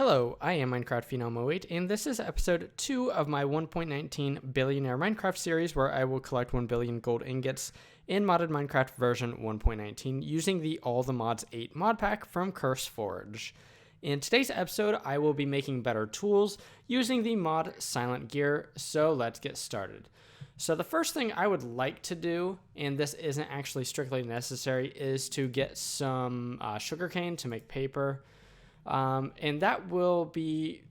Hello, I am Minecraft Phenom 08, and this is episode 2 of my 1.19 Billionaire Minecraft series, where I will collect 1 billion gold ingots in modded Minecraft version 1.19 using the All the Mods 8 mod pack from CurseForge. In today's episode, I will be making better tools using the mod Silent Gear, so let's get started. So the first thing I would like to do, and this isn't actually strictly necessary, is to get some sugarcane to make paper. And that will be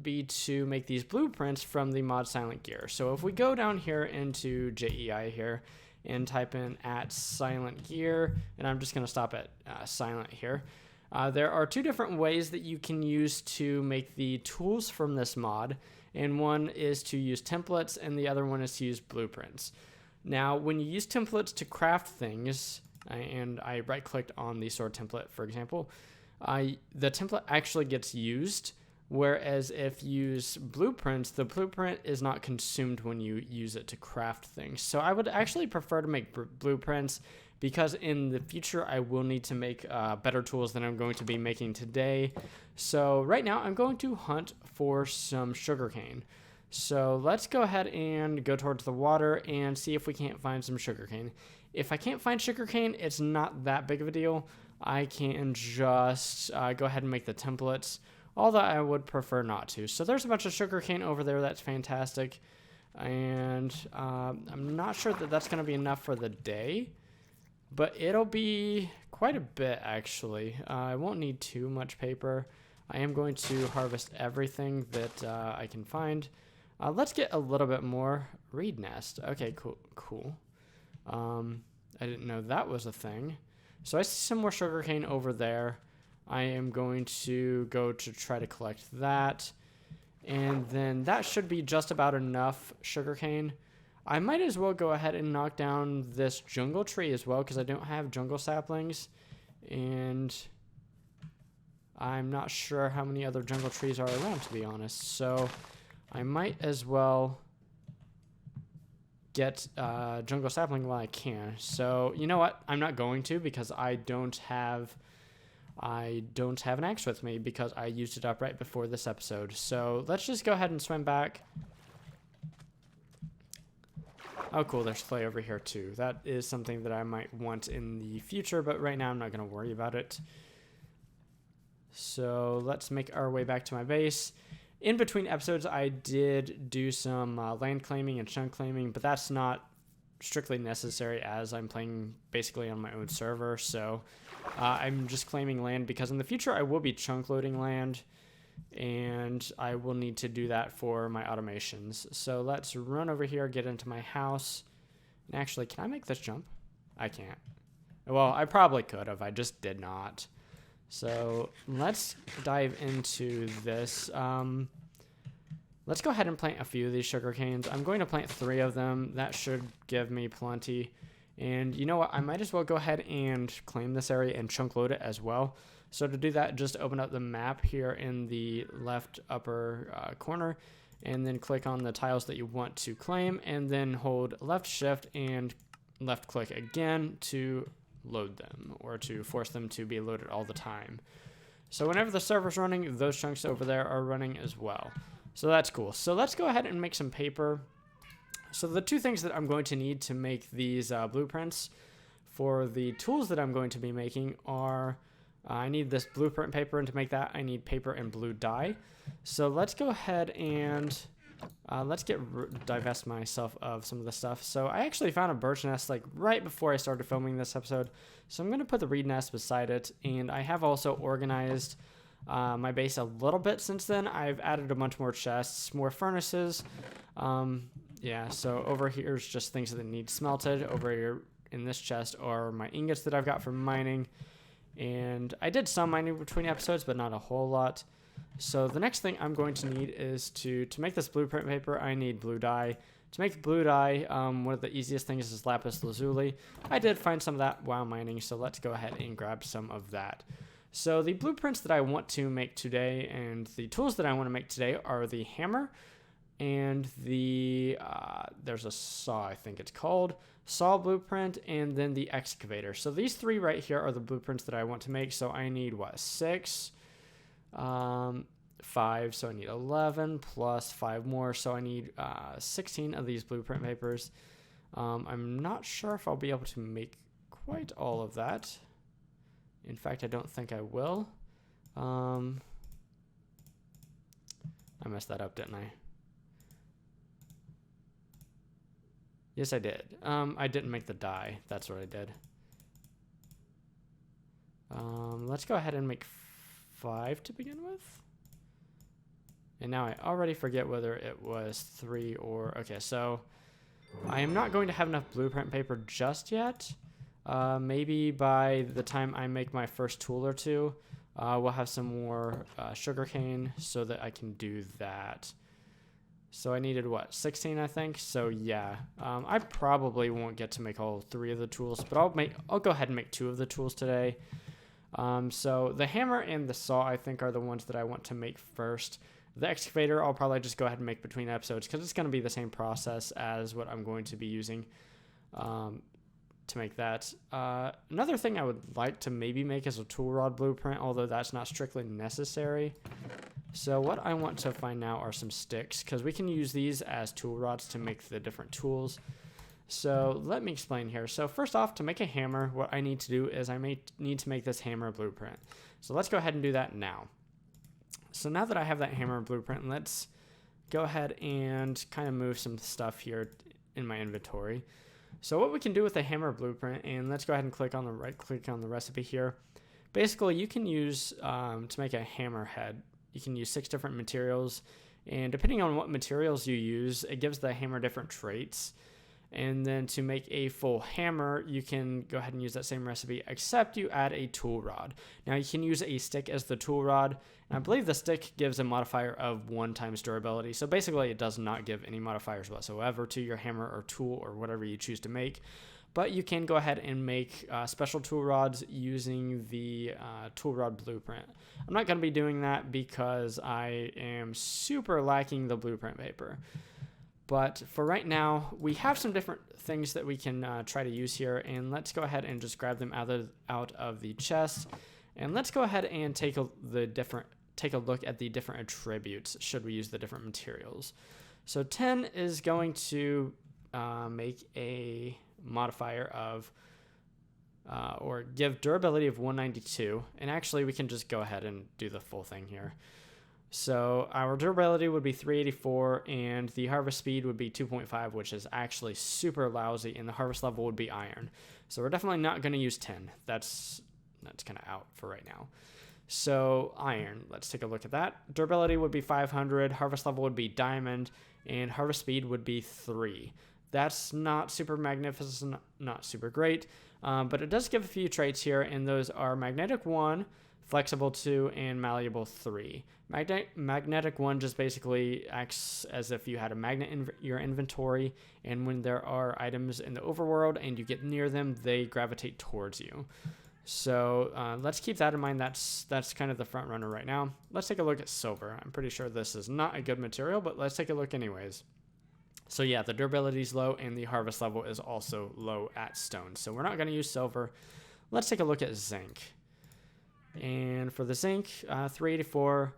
to make these blueprints from the mod Silent Gear. So if we go down here into JEI here and type in @Silent Gear, and I'm just going to stop at silent here. There are two different ways that you can use to make the tools from this mod, and one is to use templates and the other one is to use blueprints. Now when you use templates to craft things, and I right clicked on the sword template for example, the template actually gets used, whereas if you use blueprints, the blueprint is not consumed when you use it to craft things. So I would actually prefer to make blueprints because in the future I will need to make better tools than I'm going to be making today. So right now I'm going to hunt for some sugarcane. So let's go ahead and go towards the water and see if we can't find some sugarcane. If I can't find sugarcane, it's not that big of a deal. I can just go ahead and make the templates, although I would prefer not to. So there's a bunch of sugarcane over there. That's fantastic. And I'm not sure that that's going to be enough for the day, but it'll be quite a bit actually. I won't need too much paper. I am going to harvest everything that I can find. Let's get a little bit more reed nest. Okay, cool. I didn't know that was a thing. So I see some more sugarcane over there. I am going to go to try to collect that. And then that should be just about enough sugarcane. I might as well go ahead and knock down this jungle tree as well because I don't have jungle saplings. And I'm not sure how many other jungle trees are around, to be honest. So I might as well get jungle sapling while I can. So you know what? I'm not going to because I don't have an axe with me because I used it up right before this episode. So let's just go ahead and swim back. Oh cool, there's clay over here too. That is something that I might want in the future, but right now I'm not going to worry about it. So let's make our way back to my base. In between episodes, I did do some land claiming and chunk claiming, but that's not strictly necessary as I'm playing basically on my own server. So I'm just claiming land because in the future I will be chunk loading land, and I will need to do that for my automations. So let's run over here, get into my house. And actually, can I make this jump? I can't. Well, I probably could have. I just did not. So let's dive into this. Let's go ahead and plant a few of these sugar canes. I'm going to plant 3 of them. That should give me plenty. And you know what? I might as well go ahead and claim this area and chunk load it as well. So to do that, just open up the map here in the left upper corner and then click on the tiles that you want to claim and then hold left shift and left click again to load them or to force them to be loaded all the time. So whenever the server's running, those chunks over there are running as well. So that's cool. So let's go ahead and make some paper. So the 2 things that I'm going to need to make these blueprints for the tools that I'm going to be making are I need this blueprint paper, and to make that I need paper and blue dye. So let's go ahead and let's divest myself of some of the stuff. So I actually found a birch nest like right before I started filming this episode. So I'm going to put the reed nest beside it. And I have also organized my base a little bit since then. I've added a bunch more chests, more furnaces. Yeah, so over here is just things that need smelted. Over here in this chest are my ingots that I've got for mining. And I did some mining between episodes, but not a whole lot. So the next thing I'm going to need is to make this blueprint paper, I need blue dye. To make blue dye, one of the easiest things is lapis lazuli. I did find some of that while mining, so let's go ahead and grab some of that. So the blueprints that I want to make today and the tools that I want to make today are the hammer and the, there's a saw, I think it's called, saw blueprint, and then the excavator. So these 3 right here are the blueprints that I want to make. So I need, what, 6, 5, so I need 11 plus 5 more, so I need 16 of these blueprint papers. I'm not sure if I'll be able to make quite all of that. In fact, I don't think I will. I messed that up, didn't I? Yes, I did. I didn't make the die. That's what I did. Let's go ahead and make 5 to begin with. And now I already forget whether it was 3 or... Okay, so I am not going to have enough blueprint paper just yet. Maybe by the time I make my first tool or two, we'll have some more sugarcane so that I can do that. So I needed, what, 16, I think? So yeah, I probably won't get to make all 3 of the tools, but I'll go ahead and make 2 of the tools today. So the hammer and the saw, I think, are the ones that I want to make first. The excavator, I'll probably just go ahead and make between episodes because it's going to be the same process as what I'm going to be using to make that. Another thing I would like to maybe make is a tool rod blueprint, although that's not strictly necessary. So what I want to find now are some sticks because we can use these as tool rods to make the different tools. So let me explain here. So first off, to make a hammer, what I need to do is I need to make this hammer blueprint. So let's go ahead and do that now. So now that I have that hammer blueprint, let's go ahead and kind of move some stuff here in my inventory. So what we can do with the hammer blueprint, and let's go ahead and click on the right click on the recipe here. Basically, you can use, to make a hammer head, you can use 6 different materials. And depending on what materials you use, it gives the hammer different traits. And then to make a full hammer, you can go ahead and use that same recipe, except you add a tool rod. Now you can use a stick as the tool rod, and I believe the stick gives a modifier of 1 times durability. So basically it does not give any modifiers whatsoever to your hammer or tool or whatever you choose to make. But you can go ahead and make special tool rods using the tool rod blueprint. I'm not going to be doing that because I am super lacking the blueprint paper. But for right now, we have some different things that we can try to use here, and let's go ahead and just grab them out of the chest. And let's go ahead and take a look at the different attributes should we use the different materials. So 10 is going to make a modifier of or give durability of 192, and actually we can just go ahead and do the full thing here. So our durability would be 384, and the harvest speed would be 2.5, which is actually super lousy, and the harvest level would be iron. So we're definitely not going to use 10. That's kind of out for right now. So iron, let's take a look at that. Durability would be 500, harvest level would be diamond, and harvest speed would be 3. That's not super magnificent, not super great, but it does give a few traits here, and those are magnetic 1, flexible 2, and malleable 3. Magnetic 1 just basically acts as if you had a magnet in your inventory, and when there are items in the overworld and you get near them, they gravitate towards you. So let's keep that in mind. That's kind of the front runner right now. Let's take a look at silver. I'm pretty sure this is not a good material, but let's take a look anyways. So yeah, the durability is low, and the harvest level is also low at stone. So we're not going to use silver. Let's take a look at zinc. And for the zinc, 384,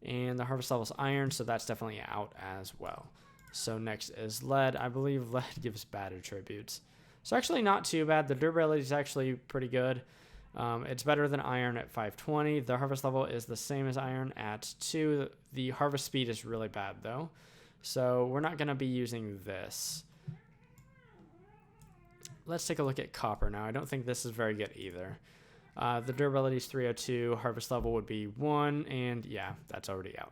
and the harvest level is iron, so that's definitely out as well. So next is lead. I believe lead gives bad attributes. So actually not too bad. The durability is actually pretty good. It's better than iron at 520. The harvest level is the same as iron at 2. The harvest speed is really bad though. So we're not going to be using this. Let's take a look at copper now. I don't think this is very good either. The durability is 302, harvest level would be 1, and yeah, that's already out.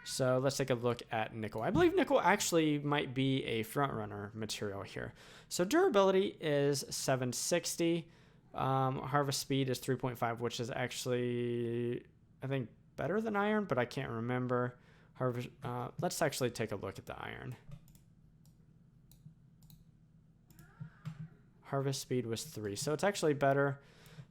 So let's take a look at nickel. I believe nickel actually might be a front runner material here. So durability is 760, harvest speed is 3.5, which is actually, I think, better than iron, but I can't remember. Let's actually take a look at the iron. Harvest speed was 3, so it's actually better.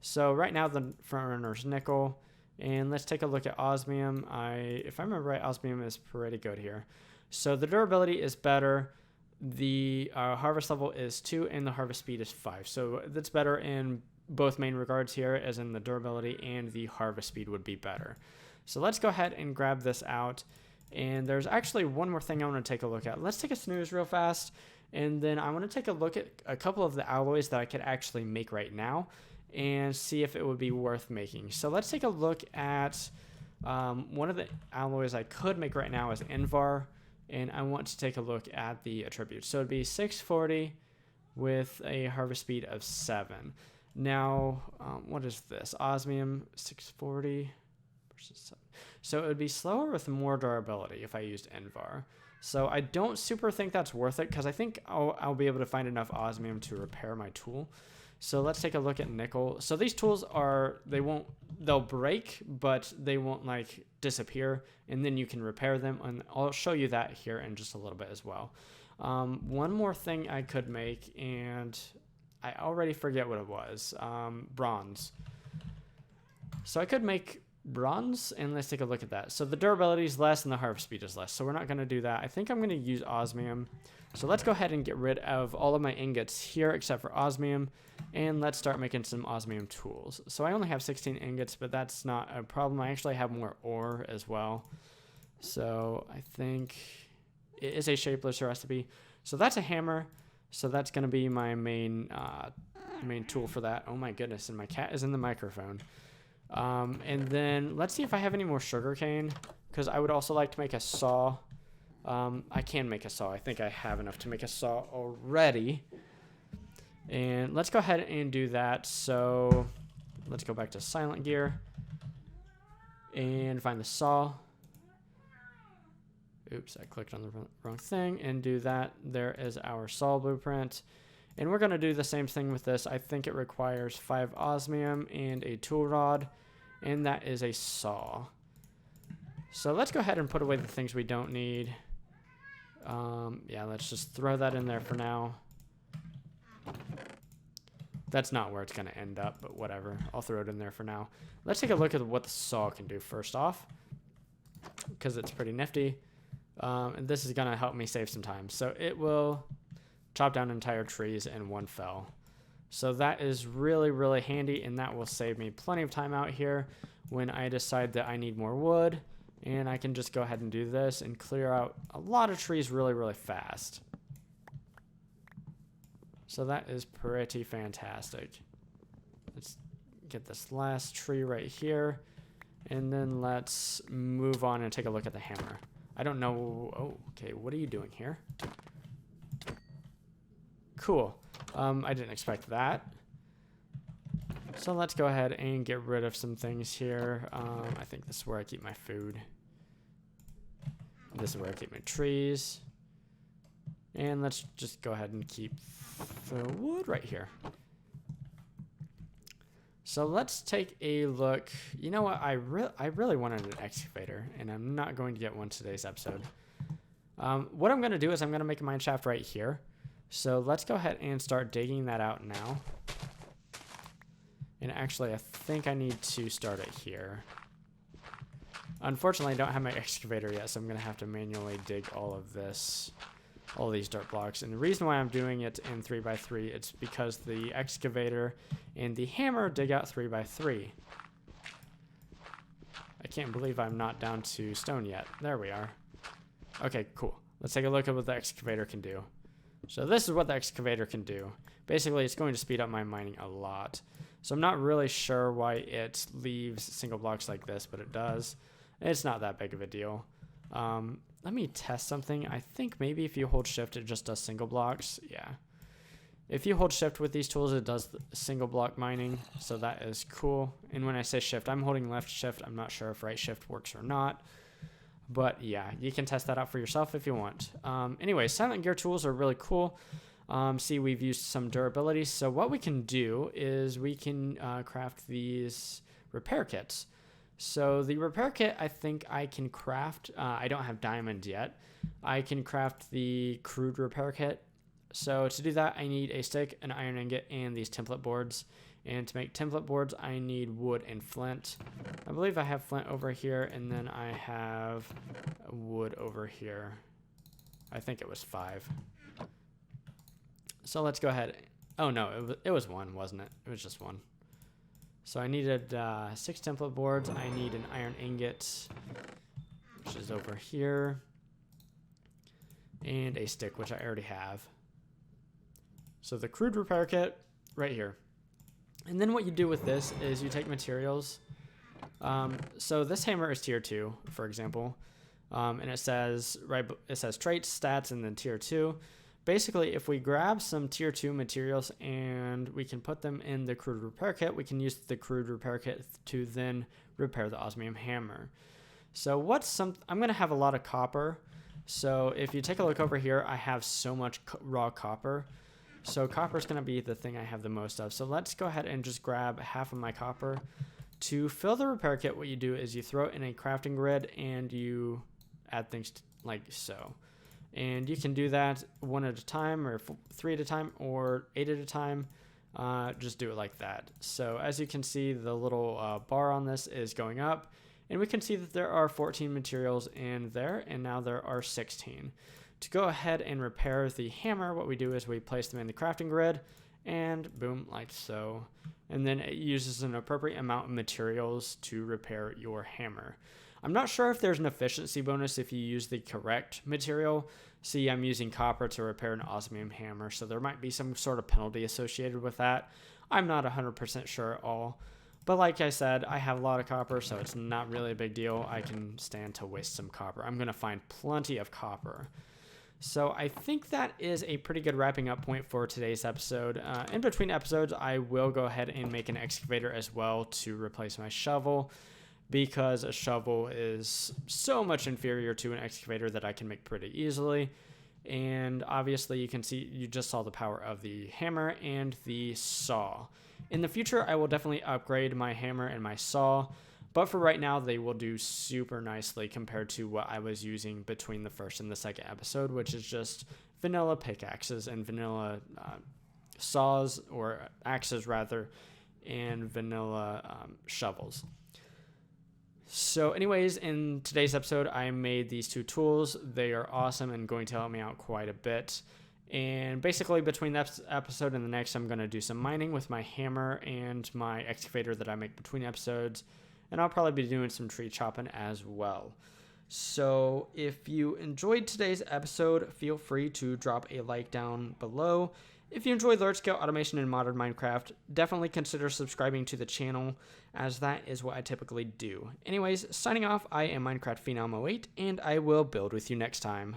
So right now the front runner is nickel, and let's take a look at osmium. If I remember right, osmium is pretty good here. So the durability is better, the harvest level is 2, and the harvest speed is 5. So that's better in both main regards here, as in the durability and the harvest speed would be better. So let's go ahead and grab this out. And there's actually one more thing I want to take a look at. Let's take a snooze real fast. And then I want to take a look at a couple of the alloys that I could actually make right now and see if it would be worth making. So let's take a look at one of the alloys I could make right now is Invar. And I want to take a look at the attributes. So it'd be 640 with a harvest speed of 7. Now, what is this? Osmium 640 versus 7. So it would be slower with more durability if I used Invar. So I don't super think that's worth it because I think I'll be able to find enough osmium to repair my tool. So let's take a look at nickel. So these tools they'll break, but they won't like disappear, and then you can repair them. And I'll show you that here in just a little bit as well. One more thing I could make, and I already forget what it was. Bronze. So I could make bronze, and let's take a look at that. So the durability is less and the harvest speed is less, so we're not going to do that. I think I'm going to use osmium. So let's go ahead and get rid of all of my ingots here except for osmium, and let's start making some osmium tools. So I only have 16 ingots, but that's not a problem. I actually have more ore as well. So I think it is a shapeless recipe. So that's a hammer. So that's going to be my main tool for that. Oh my goodness, and my cat is in the microphone. And then let's see if I have any more sugarcane, because I would also like to make a saw. I can make a saw. I think I have enough to make a saw already. And let's go ahead and do that. So let's go back to silent gear and find the saw. Oops, I clicked on the wrong thing, and do that. There is our saw blueprint. And we're going to do the same thing with this. I think it requires 5 osmium and a tool rod, and that is a saw. So let's go ahead and put away the things we don't need. Yeah, let's just throw that in there for now. That's not where it's going to end up, but whatever. I'll throw it in there for now. Let's take a look at what the saw can do first off, because it's pretty nifty. And this is going to help me save some time. So it will chop down entire trees in one fell. So that is really, really handy, and that will save me plenty of time out here when I decide that I need more wood. And I can just go ahead and do this and clear out a lot of trees really, really fast. So that is pretty fantastic. Let's get this last tree right here. And then let's move on and take a look at the hammer. I don't know. Oh, okay. What are you doing here? Cool. I didn't expect that. So let's go ahead and get rid of some things here. I think this is where I keep my food. This is where I keep my trees. And let's just go ahead and keep the wood right here. So let's take a look. You know what? I really wanted an excavator, and I'm not going to get one today's episode. What I'm going to do is I'm going to make a mine shaft right here. So let's go ahead and start digging that out now. And actually, I think I need to start it here. Unfortunately, I don't have my excavator yet, so I'm going to have to manually dig all of this, all these dirt blocks. And the reason why I'm doing it in 3x3, it's because the excavator and the hammer dig out 3x3. I can't believe I'm not down to stone yet. There we are. Okay, cool. Let's take a look at what the excavator can do. So this is what the excavator can do. Basically, it's going to speed up my mining a lot. So I'm not really sure why it leaves single blocks like this, but it does. It's not that big of a deal. Let me test something. I think maybe if you hold shift, it just does single blocks. Yeah. If you hold shift with these tools, it does single block mining. So that is cool. And when I say shift, I'm holding left shift. I'm not sure if right shift works or not. But yeah, you can test that out for yourself if you want. Anyway, silent gear tools are really cool. See, we've used some durability. So what we can do is we can craft these repair kits. So the repair kit, I think I can craft. I don't have diamond yet. I can craft the crude repair kit. So to do that, I need a stick, an iron ingot, and these template boards. And to make template boards, I need wood and flint. I believe I have flint over here, and then I have wood over here. I think it was 5. So let's go ahead. Oh no, it was 1, wasn't it? It was just 1. So I needed 6 template boards. I need an iron ingot, which is over here, and a stick, which I already have. So the crude repair kit right here. And then what you do with this is you take materials. So this hammer is tier 2, for example, and it says traits, stats, and then tier 2. Basically, if we grab some tier 2 materials and we can put them in the crude repair kit, we can use the crude repair kit to then repair the osmium hammer. So I'm going to have a lot of copper. So if you take a look over here, I have so much raw copper. So copper is going to be the thing I have the most of. So let's go ahead and just grab half of my copper. To fill the repair kit, what you do is you throw it in a crafting grid and you add things like so. And you can do that 1 at a time, or 3 at a time, or 8 at a time. Just do it like that. So as you can see, the little bar on this is going up, and we can see that there are 14 materials in there, and now there are 16. To go ahead and repair the hammer, what we do is we place them in the crafting grid, and boom, like so. And then it uses an appropriate amount of materials to repair your hammer. I'm not sure if there's an efficiency bonus if you use the correct material. See, I'm using copper to repair an osmium hammer, so there might be some sort of penalty associated with that. I'm not 100% sure at all. But like I said, I have a lot of copper, so it's not really a big deal. I can stand to waste some copper. I'm going to find plenty of copper. So I think that is a pretty good wrapping up point for today's episode. In between episodes, I will go ahead and make an excavator as well to replace my shovel, because a shovel is so much inferior to an excavator that I can make pretty easily. And obviously you just saw the power of the hammer and the saw. In the future, I will definitely upgrade my hammer and my saw, but for right now, they will do super nicely compared to what I was using between the first and the second episode, which is just vanilla pickaxes and vanilla saws, or axes rather, and vanilla shovels. So anyways, in today's episode, I made these 2 tools. They are awesome and going to help me out quite a bit. And basically between this episode and the next, I'm going to do some mining with my hammer and my excavator that I make between episodes. And I'll probably be doing some tree chopping as well. So if you enjoyed today's episode, feel free to drop a like down below. If you enjoy large scale automation in modern Minecraft, definitely consider subscribing to the channel, as that is what I typically do. Anyways, signing off, I am Minecraft Phenom 08, and I will build with you next time.